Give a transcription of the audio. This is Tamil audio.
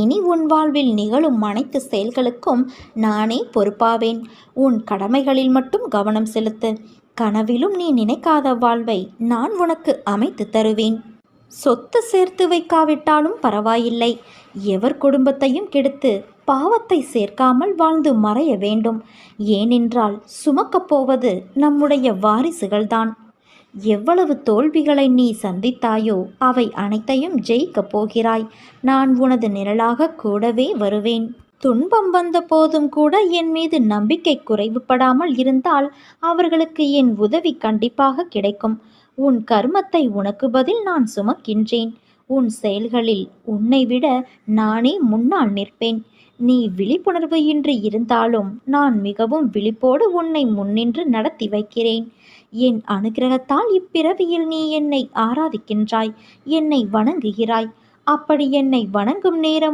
இனி உன் வாழ்வில் நிகழும் அனைத்து செயல்களுக்கும் நானே பொறுப்பாவேன். உன் கடமைகளில் மட்டும் கவனம் செலுத்து. கனவிலும் நீ நினைக்காத வாழ்வை நான் உனக்கு அமைத்து தருவேன். சொத்து சேர்த்து வைக்காவிட்டாலும் பரவாயில்லை. எவர் குடும்பத்தையும் கெடுத்து பாவத்தை சேர்க்காமல் வாழ்ந்து மறைய வேண்டும். ஏனென்றால் சுமக்கப் போவது நம்முடைய வாரிசுகள்தான். எவ்வளவு தோல்விகளை நீ சந்தித்தாயோ அவை அனைத்தையும் ஜெயிக்கப் போகிறாய். நான் உனது நிழலாக கூடவே வருவேன். துன்பம் வந்த போதும் கூட என் மீது நம்பிக்கை குறைவுபடாமல் இருந்தால் அவர்களுக்கு என் உதவி கண்டிப்பாக கிடைக்கும். உன் கர்மத்தை உனக்கு பதில் நான் சுமக்கின்றேன். உன் செயல்களில் உன்னை விட நானே முன்னால் நிற்பேன். நீ விழிப்புணர்வு இன்றி இருந்தாலும் நான் மிகவும் விழிப்போடு உன்னை முன்னின்று நடத்தி வைக்கிறேன். என் அனுகிரகத்தால் இப்பிறவியில் நீ என்னை ஆராதிக்கின்றாய், என்னை வணங்குகிறாய். அப்படி என்னை வணங்கும் நேரம்